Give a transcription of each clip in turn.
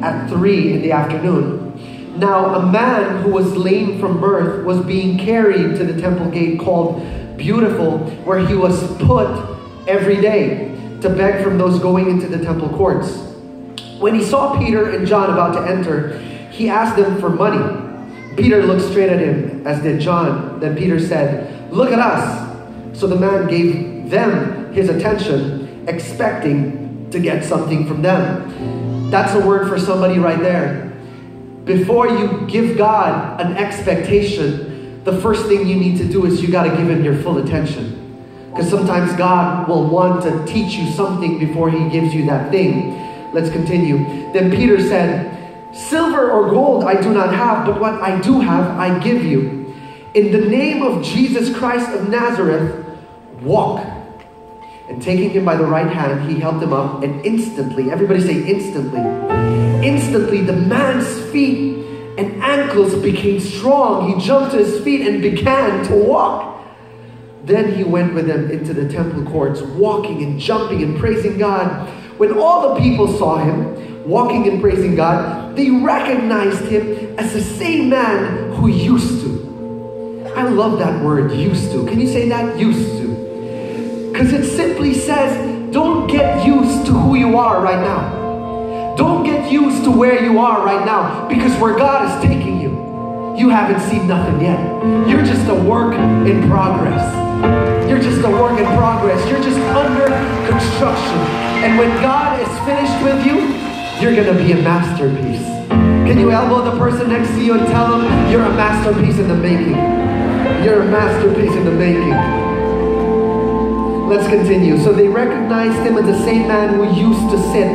at 3 in the afternoon. Now a man who was lame from birth was being carried to the temple gate called Beautiful, where he was put every day to beg from those going into the temple courts. When he saw Peter and John about to enter, he asked them for money. Peter looked straight at him, as did John. Then Peter said, "Look at us." So the man gave them his attention, expecting to get something from them. That's a word for somebody right there. Before you give God an expectation, the first thing you need to do is you got to give him your full attention. Because sometimes God will want to teach you something before he gives you that thing. Let's continue. Then Peter said, "Silver or gold I do not have, but what I do have I give you. In the name of Jesus Christ of Nazareth, walk." And taking him by the right hand, he helped him up, and instantly, everybody say instantly. Instantly, the man's feet and ankles became strong. He jumped to his feet and began to walk. Then he went with them into the temple courts, walking and jumping and praising God. When all the people saw him walking and praising God, they recognized him as the same man who used to. I love that word, used to. Can you say that? Used to. Because it simply says, don't get used to who you are right now. Don't get used to where you are right now, because where God is taking you, you haven't seen nothing yet. You're just a work in progress. You're just a work in progress. You're just under construction. And when God is finished with you, you're going to be a masterpiece. Can you elbow the person next to you and tell them, you're a masterpiece in the making. You're a masterpiece in the making. Let's continue. So they recognized him as the same man who used to sit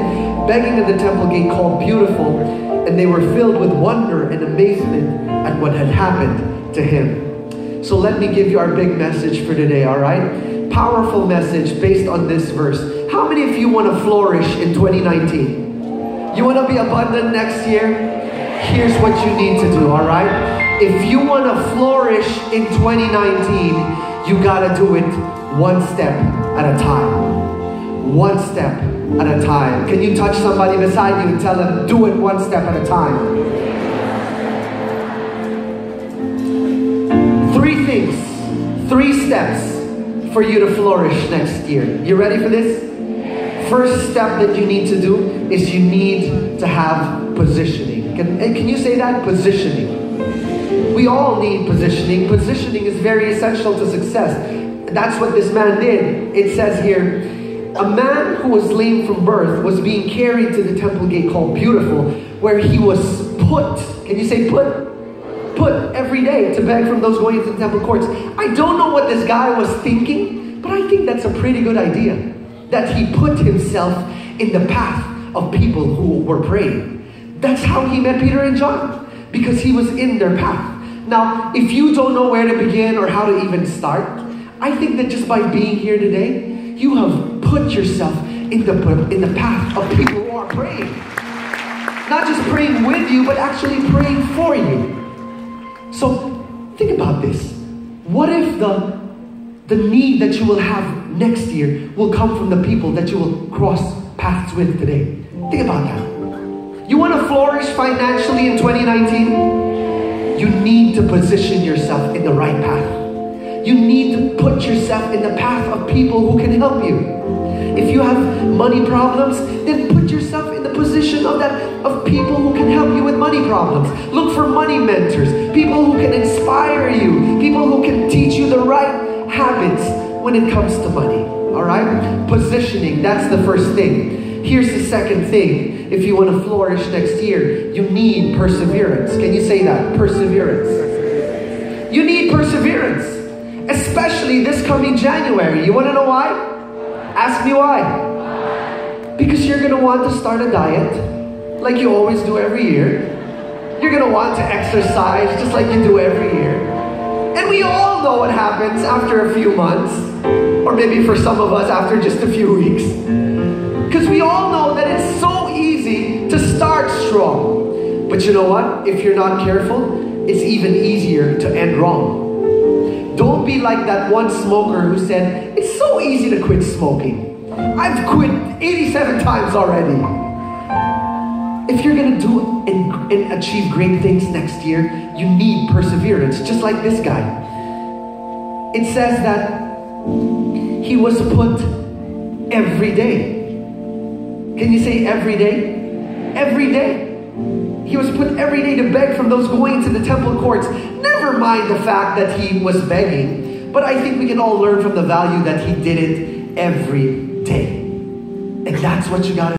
begging at the temple gate called Beautiful, and they were filled with wonder and amazement at what had happened to him. So let me give you our big message for today, all right? Powerful message based on this verse. How many of you want to flourish in 2019? You want to be abundant next year? Here's what you need to do, all right? If you want to flourish in 2019, you got to do it one step at a time. One step at a time. Can you touch somebody beside you and tell them, do it one step at a time? 3 things, 3 steps for you to flourish next year. You ready for this? First step that you need to do is you need to have positioning. Can you say that? Positioning. We all need positioning. Positioning is very essential to success. That's what this man did. It says here, a man who was lame from birth was being carried to the temple gate called Beautiful, where he was put. Can you say put? Put every day to beg from those going into the temple courts. I don't know what this guy was thinking, but I think that's a pretty good idea. That he put himself in the path of people who were praying. That's how he met Peter and John, because he was in their path. Now, if you don't know where to begin or how to even start, I think that just by being here today, you have put yourself in the path of people who are praying. Not just praying with you, but actually praying for you. So think about this. What if the need that you will have next year will come from the people that you will cross paths with today? Think about that. You want to flourish financially in 2019? You need to position yourself in the right path. You need to put yourself in the path of people who can help you. If you have money problems, then put yourself in the position of people who can help you with money problems. Look for money mentors, people who can inspire you, people who can teach you the right habits when it comes to money. All right? Positioning, that's the first thing. Here's the second thing. If you want to flourish next year, you need perseverance. Can you say that? Perseverance. You need perseverance. Especially this coming January. You want to know why? Ask me why. Because you're going to want to start a diet like you always do every year. You're going to want to exercise just like you do every year. And we all know what happens after a few months, or maybe for some of us after just a few weeks. Because we all know that it's so easy to start strong. But you know what? If you're not careful, it's even easier to end wrong. Don't be like that one smoker who said, it's so easy to quit smoking. I've quit 87 times already. If you're going to do and achieve great things next year, you need perseverance, just like this guy. It says that he was put every day. Can you say every day? Every day. He was put every day to beg from those going to the temple courts. Never mind the fact that he was begging, but I think we can all learn from the value that he did it every day. And that's what you got to